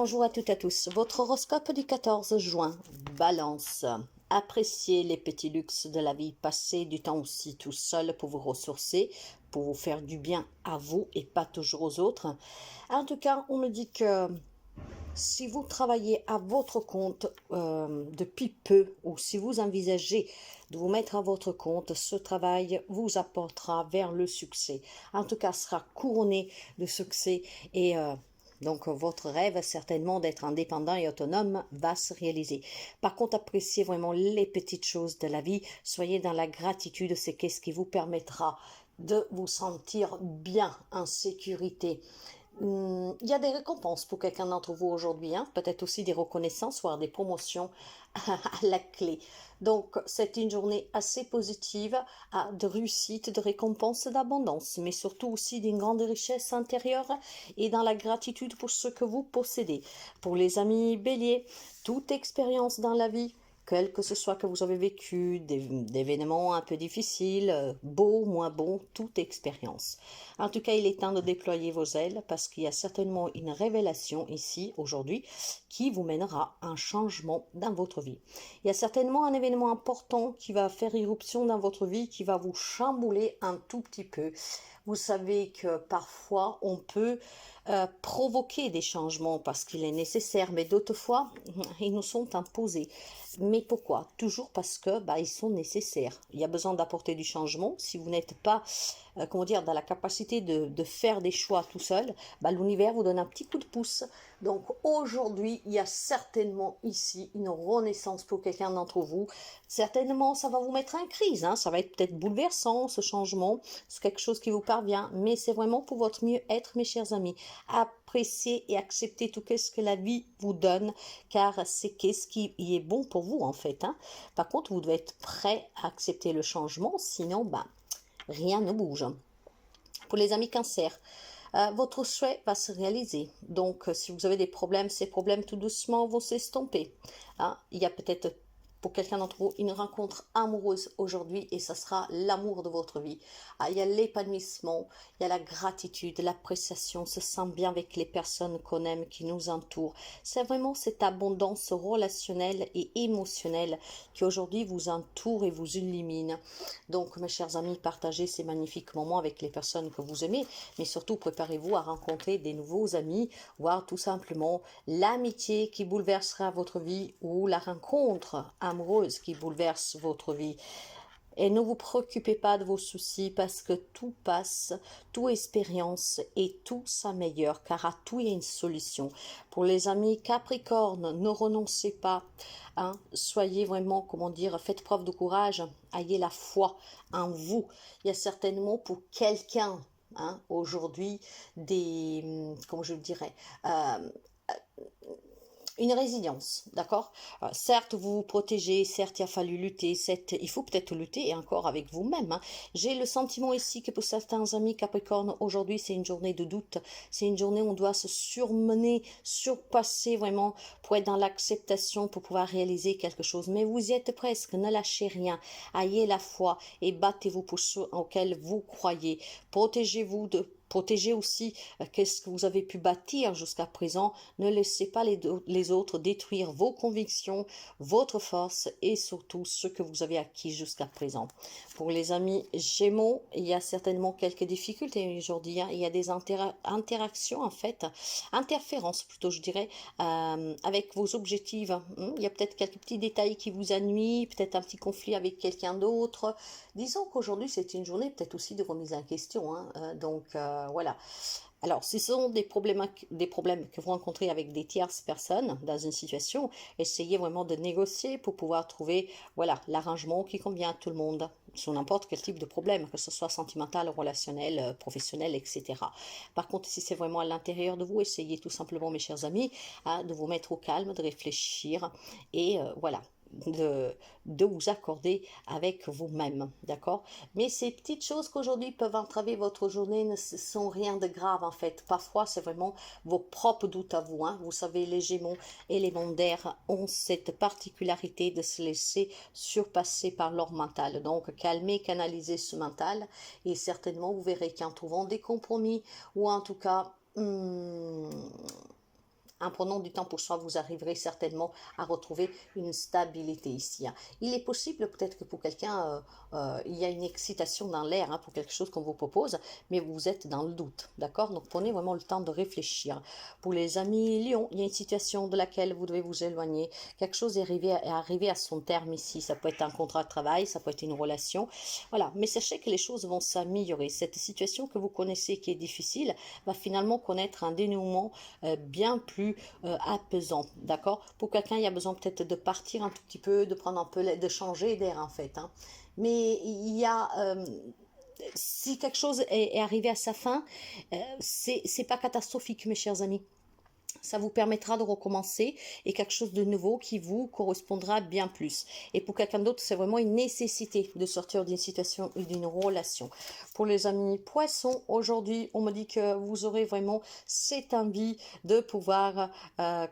bonjour à toutes et à tous. Votre horoscope du 14 juin. Balance. Appréciez les petits luxes de la vie. Passez du temps aussi tout seul pour vous ressourcer, pour vous faire du bien à vous et pas toujours aux autres. En tout cas, on me dit que si vous travaillez à votre compte depuis peu ou si vous envisagez de vous mettre à votre compte, ce travail vous apportera vers le succès. En tout cas, sera couronné de succès et donc votre rêve certainement d'être indépendant et autonome va se réaliser. Par contre, appréciez vraiment les petites choses de la vie. Soyez dans la gratitude, c'est qu'est-ce qui vous permettra de vous sentir bien en sécurité. Il y a des récompenses pour quelqu'un d'entre vous aujourd'hui, hein? Peut-être aussi des reconnaissances, voire des promotions à la clé. Donc, c'est une journée assez positive, de réussite, de récompense, d'abondance, mais surtout aussi d'une grande richesse intérieure et dans la gratitude pour ce que vous possédez. Pour les amis béliers, toute expérience dans la vie, quel que ce soit que vous avez vécu, d'événements un peu difficiles, beaux, moins bons, toute expérience. En tout cas, il est temps de déployer vos ailes parce qu'il y a certainement une révélation ici, aujourd'hui, qui vous mènera à un changement dans votre vie. Il y a certainement un événement important qui va faire irruption dans votre vie, qui va vous chambouler un tout petit peu. Vous savez que parfois, on peut provoquer des changements parce qu'il est nécessaire, mais d'autres fois, ils nous sont imposés. Mais pourquoi? Toujours parce que ils sont nécessaires. Il y a besoin d'apporter du changement. Si vous n'êtes pas comment dire, dans la capacité de faire des choix tout seul, l'univers vous donne un petit coup de pouce. Donc aujourd'hui, il y a certainement ici une renaissance pour quelqu'un d'entre vous. Certainement, ça va vous mettre en crise, hein. Ça va être peut-être bouleversant, ce changement. C'est quelque chose qui vous parvient, mais c'est vraiment pour votre mieux-être, mes chers amis. Appréciez et acceptez tout ce que la vie vous donne, car c'est qu'est-ce qui est bon pour vous, en fait, hein. Par contre, vous devez être prêt à accepter le changement, sinon, rien ne bouge. Pour les amis cancer, votre souhait va se réaliser. Donc, si vous avez des problèmes, ces problèmes tout doucement vont s'estomper. Hein. Il y a peut-être pour quelqu'un d'entre vous une rencontre amoureuse aujourd'hui et ça sera l'amour de votre vie. Il y a l'épanouissement, il y a la gratitude, l'appréciation, se sent bien avec les personnes qu'on aime, qui nous entourent. C'est vraiment cette abondance relationnelle et émotionnelle qui aujourd'hui vous entoure et vous illumine. Donc, mes chers amis, partagez ces magnifiques moments avec les personnes que vous aimez, mais surtout préparez-vous à rencontrer des nouveaux amis, voire tout simplement l'amitié qui bouleversera votre vie ou la rencontre amoureuse qui bouleverse votre vie. Et ne vous préoccupez pas de vos soucis parce que tout passe, toute expérience et tout s'améliore car à tout il y a une solution. Pour les amis Capricorne, ne renoncez pas, hein, soyez vraiment, comment dire, faites preuve de courage, ayez la foi en vous. Il y a certainement pour quelqu'un, hein, aujourd'hui, comment je le dirais, une résilience, d'accord? Certes, vous vous protégez, certes, il a fallu lutter, certes, il faut peut-être lutter et encore avec vous-même. Hein. J'ai le sentiment ici que pour certains amis Capricorne, aujourd'hui, c'est une journée de doute. C'est une journée où on doit se surmener, surpasser vraiment pour être dans l'acceptation, pour pouvoir réaliser quelque chose. Mais vous y êtes presque, ne lâchez rien. Ayez la foi et battez-vous pour ceux auxquels vous croyez. Protégez aussi qu'est-ce que vous avez pu bâtir jusqu'à présent. Ne laissez pas les autres détruire vos convictions, votre force et surtout ce que vous avez acquis jusqu'à présent. Pour les amis Gémeaux, il y a certainement quelques difficultés aujourd'hui. Hein. Il y a des interactions en fait, interférences plutôt je dirais, avec vos objectifs. Il y a peut-être quelques petits détails qui vous ennuient, peut-être un petit conflit avec quelqu'un d'autre. Disons qu'aujourd'hui c'est une journée peut-être aussi de remise en question. Hein. Voilà. Alors, si ce sont des problèmes que vous rencontrez avec des tierces personnes dans une situation, essayez vraiment de négocier pour pouvoir trouver, voilà, l'arrangement qui convient à tout le monde, sur n'importe quel type de problème, que ce soit sentimental, relationnel, professionnel, etc. Par contre, si c'est vraiment à l'intérieur de vous, essayez tout simplement, mes chers amis, de vous mettre au calme, de réfléchir et voilà. De vous accorder avec vous-même, d'accord? Mais ces petites choses qu'aujourd'hui peuvent entraver votre journée ne sont rien de grave en fait. Parfois, c'est vraiment vos propres doutes à vous. Hein. Vous savez, les Gémeaux et les Mondaires ont cette particularité de se laisser surpasser par leur mental. Donc, calmez, canalisez ce mental et certainement, vous verrez qu'en trouvant des compromis ou en tout cas en prenant du temps pour soi, vous arriverez certainement à retrouver une stabilité ici. Hein. Il est possible peut-être que pour quelqu'un, il y a une excitation dans l'air hein, pour quelque chose qu'on vous propose, mais vous êtes dans le doute, d'accord? Donc prenez vraiment le temps de réfléchir. Pour les amis Lion, il y a une situation de laquelle vous devez vous éloigner. Quelque chose est arrivé à son terme ici. Ça peut être un contrat de travail, ça peut être une relation. Voilà, mais sachez que les choses vont s'améliorer. Cette situation que vous connaissez qui est difficile va finalement connaître un dénouement bien plus apaisant, d'accord? Pour quelqu'un, il y a besoin peut-être de partir un tout petit peu, de prendre un peu, de changer d'air en fait. Hein. Mais il y a... si quelque chose est arrivé à sa fin, c'est pas catastrophique, mes chers amis. Ça vous permettra de recommencer et quelque chose de nouveau qui vous correspondra bien plus. Et pour quelqu'un d'autre, c'est vraiment une nécessité de sortir d'une situation ou d'une relation. Pour les amis poissons, aujourd'hui, on me dit que vous aurez vraiment cette envie de pouvoir,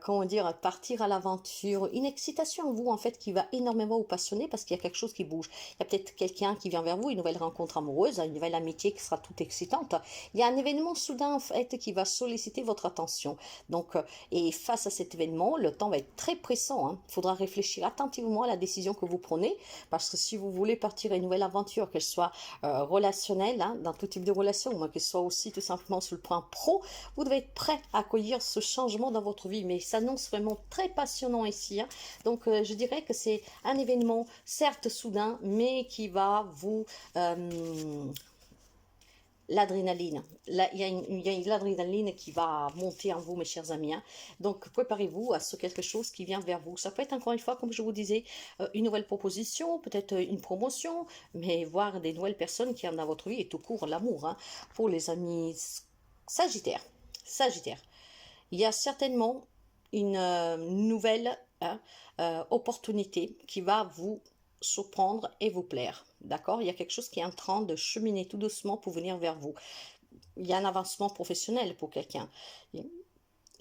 comment dire, partir à l'aventure. Une excitation en vous, en fait, qui va énormément vous passionner parce qu'il y a quelque chose qui bouge. Il y a peut-être quelqu'un qui vient vers vous, une nouvelle rencontre amoureuse, une nouvelle amitié qui sera toute excitante. Il y a un événement soudain, en fait, qui va solliciter votre attention. Donc, et face à cet événement, le temps va être très pressant. Hein. Il faudra réfléchir attentivement à la décision que vous prenez, parce que si vous voulez partir à une nouvelle aventure, qu'elle soit relationnelle, hein, dans tout type de relation, ou qu'elle soit aussi tout simplement sur le point pro, vous devez être prêt à accueillir ce changement dans votre vie. Mais ça s'annonce vraiment très passionnant ici. Hein. Donc, je dirais que c'est un événement, certes soudain, mais qui va vous... l'adrénaline. Il y a l'adrénaline qui va monter en vous, mes chers amis. Hein. Donc, préparez-vous à ce quelque chose qui vient vers vous. Ça peut être, encore une fois, comme je vous disais, une nouvelle proposition, peut-être une promotion, mais voir des nouvelles personnes qui entrent dans votre vie et tout court l'amour. Hein. Pour les amis Sagittaire. Sagittaire. Il y a certainement une nouvelle hein, opportunité qui va vous surprendre et vous plaire. D'accord? Il y a quelque chose qui est en train de cheminer tout doucement pour venir vers vous. Il y a un avancement professionnel pour quelqu'un. Il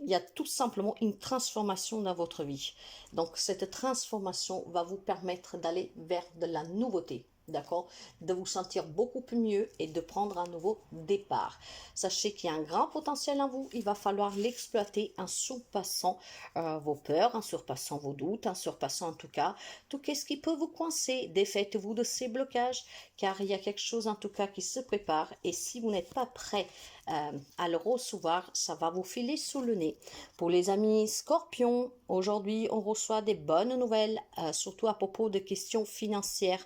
y a tout simplement une transformation dans votre vie. Donc, cette transformation va vous permettre d'aller vers de la nouveauté. D'accord? De vous sentir beaucoup plus mieux et de prendre un nouveau départ. Sachez qu'il y a un grand potentiel en vous. Il va falloir l'exploiter en surpassant vos peurs, en surpassant vos doutes, en surpassant en tout cas tout ce qui peut vous coincer. Défaites-vous de ces blocages car il y a quelque chose en tout cas qui se prépare et si vous n'êtes pas prêt à le recevoir, ça va vous filer sous le nez. Pour les amis Scorpions, aujourd'hui on reçoit des bonnes nouvelles, surtout à propos de questions financières,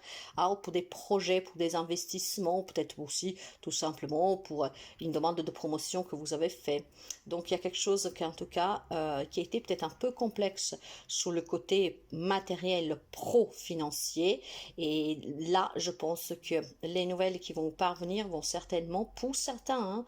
pour des projets, pour des investissements, peut-être aussi tout simplement pour une demande de promotion que vous avez fait. Donc il y a quelque chose qui en tout cas qui a été peut-être un peu complexe sur le côté matériel pro-financier et là je pense que les nouvelles qui vont parvenir vont certainement pour certains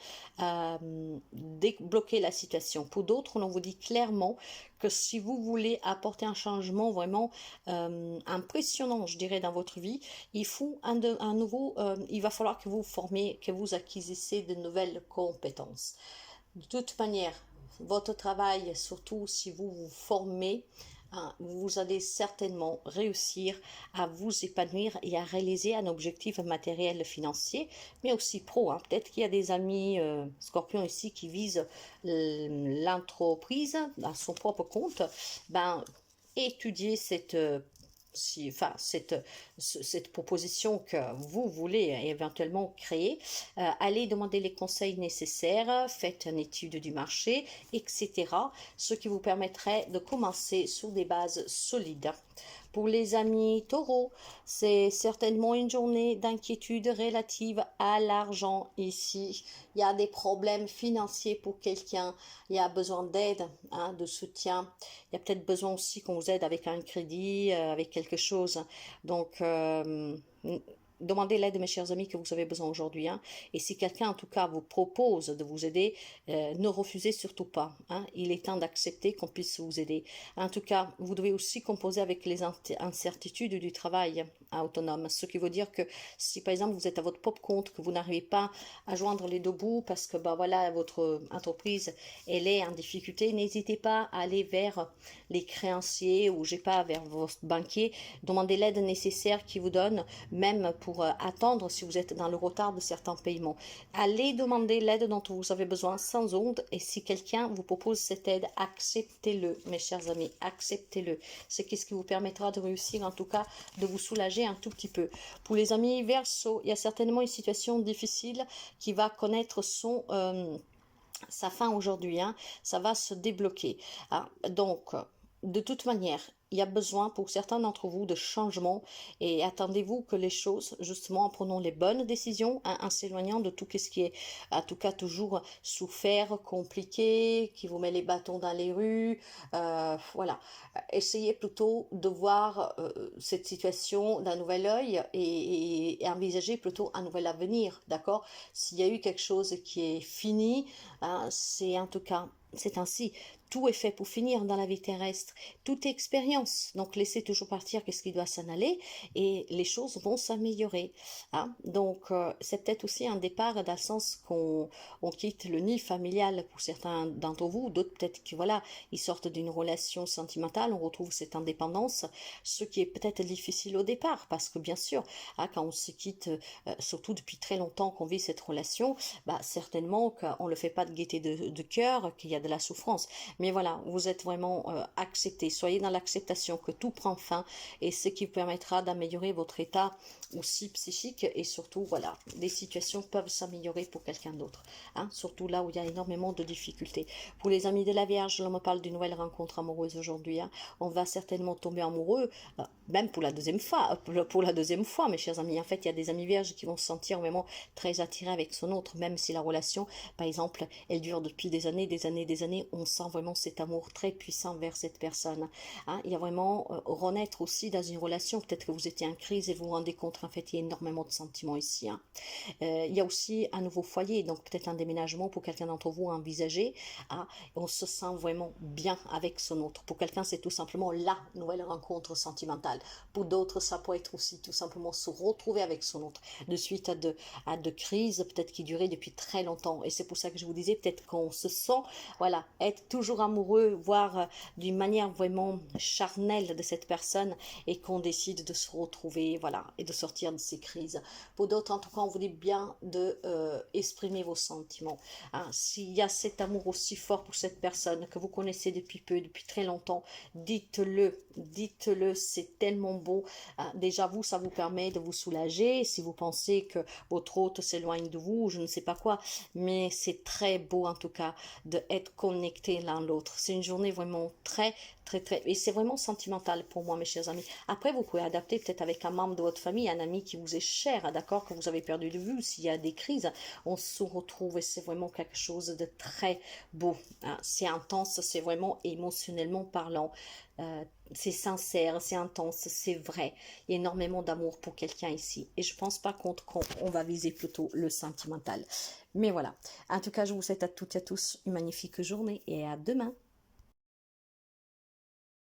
débloquer la situation. Pour d'autres, on vous dit clairement que si vous voulez apporter un changement vraiment impressionnant, je dirais, dans votre vie, il faut un nouveau, il va falloir que vous formez, que vous acquisissez de nouvelles compétences. De toute manière, votre travail, surtout si vous vous formez, hein, vous allez certainement réussir à vous épanouir et à réaliser un objectif matériel financier, mais aussi pro. Hein. Peut-être qu'il y a des amis scorpions ici qui visent l'entreprise à son propre compte. Ben, étudiez cette proposition que vous voulez éventuellement créer, allez demander les conseils nécessaires, faites une étude du marché, etc. Ce qui vous permettrait de commencer sur des bases solides. Pour les amis taureaux, c'est certainement une journée d'inquiétude relative à l'argent ici. Il y a des problèmes financiers pour quelqu'un, il y a besoin d'aide, hein, de soutien. Il y a peut-être besoin aussi qu'on vous aide avec un crédit, avec quelque chose. Donc, demandez l'aide, mes chers amis, que vous avez besoin aujourd'hui. Hein. Et si quelqu'un, en tout cas, vous propose de vous aider, ne refusez surtout pas. Hein. Il est temps d'accepter qu'on puisse vous aider. En tout cas, vous devez aussi composer avec les incertitudes du travail autonome. Ce qui veut dire que si, par exemple, vous êtes à votre propre compte, que vous n'arrivez pas à joindre les deux bouts parce que, bah, voilà, votre entreprise, elle est en difficulté, n'hésitez pas à aller vers les créanciers ou, j'ai pas, vers votre banquier. Demandez l'aide nécessaire qui vous donne, même pour attendre si vous êtes dans le retard de certains paiements. Allez demander l'aide dont vous avez besoin sans honte, et si quelqu'un vous propose cette aide, acceptez-le, mes chers amis, acceptez-le. C'est ce qui vous permettra de réussir, en tout cas, de vous soulager un tout petit peu. Pour les amis Verseau, il y a certainement une situation difficile qui va connaître sa fin aujourd'hui, hein. Ça va se débloquer, hein. Donc, de toute manière, il y a besoin pour certains d'entre vous de changement, et attendez-vous que les choses, justement, en prenant les bonnes décisions, hein, en s'éloignant de tout ce qui est, en tout cas, toujours souffert, compliqué, qui vous met les bâtons dans les rues, voilà. Essayez plutôt de voir cette situation d'un nouvel œil, et envisager plutôt un nouvel avenir, d'accord? S'il y a eu quelque chose qui est fini, hein, c'est en tout cas, c'est ainsi. Tout est fait pour finir dans la vie terrestre. Tout est expérience. Donc, laissez toujours partir qu'est-ce qui doit s'en aller, et les choses vont s'améliorer, hein. Donc, c'est peut-être aussi un départ dans le sens qu'on quitte le nid familial pour certains d'entre vous. D'autres, peut-être que voilà, ils sortent d'une relation sentimentale, on retrouve cette indépendance, ce qui est peut-être difficile au départ, parce que bien sûr, hein, quand on se quitte, surtout depuis très longtemps qu'on vit cette relation, bah, certainement qu'on ne le fait pas de gaieté de cœur, qu'il y a de la souffrance. Mais voilà, vous êtes vraiment accepté. Soyez dans l'acceptation que tout prend fin, et ce qui vous permettra d'améliorer votre état aussi psychique, et surtout, voilà, des situations peuvent s'améliorer pour quelqu'un d'autre, hein, surtout là où il y a énormément de difficultés. Pour les amis de la Vierge, l'on me parle d'une nouvelle rencontre amoureuse aujourd'hui, hein. On va certainement tomber amoureux, même pour la deuxième fois, mes chers amis. En fait, il y a des amis Vierges qui vont se sentir vraiment très attirés avec son autre, même si la relation, par exemple, elle dure depuis des années, on sent vraiment cet amour très puissant vers cette personne, hein. Il y a vraiment renaître aussi dans une relation, peut-être que vous étiez en crise et vous vous rendez compte, en fait, il y a énormément de sentiments ici, hein. Il y a aussi un nouveau foyer, donc peut-être un déménagement pour quelqu'un d'entre vous à envisager, hein. On se sent vraiment bien avec son autre. Pour quelqu'un, c'est tout simplement la nouvelle rencontre sentimentale. Pour d'autres, ça peut être aussi tout simplement se retrouver avec son autre, de suite à de crises peut-être qui duraient depuis très longtemps. Et c'est pour ça que je vous disais, peut-être qu'on se sent, voilà, être toujours amoureux, voire d'une manière vraiment charnelle de cette personne, et qu'on décide de se retrouver, voilà, et de sortir de ces crises. Pour d'autres, en tout cas, on vous dit bien de exprimer vos sentiments, hein. S'il y a cet amour aussi fort pour cette personne que vous connaissez depuis peu, depuis très longtemps, dites-le, dites-le, c'est tellement beau, hein. Déjà, vous, ça vous permet de vous soulager, si vous pensez que votre hôte s'éloigne de vous, je ne sais pas quoi, mais c'est très beau, en tout cas, de être connectés l'un l'autre. C'est une journée vraiment très, et c'est vraiment sentimental pour moi, mes chers amis. Après, vous pouvez adapter peut-être avec un membre de votre famille, un ami qui vous est cher, hein, d'accord, que vous avez perdu de vue. S'il y a des crises, on se retrouve, et c'est vraiment quelque chose de très beau, hein. C'est intense, c'est vraiment émotionnellement parlant. C'est sincère, c'est intense, c'est vrai. Il y a énormément d'amour pour quelqu'un ici. Et je pense par contre qu'on va viser plutôt le sentimental. Mais voilà. En tout cas, je vous souhaite à toutes et à tous une magnifique journée, et à demain.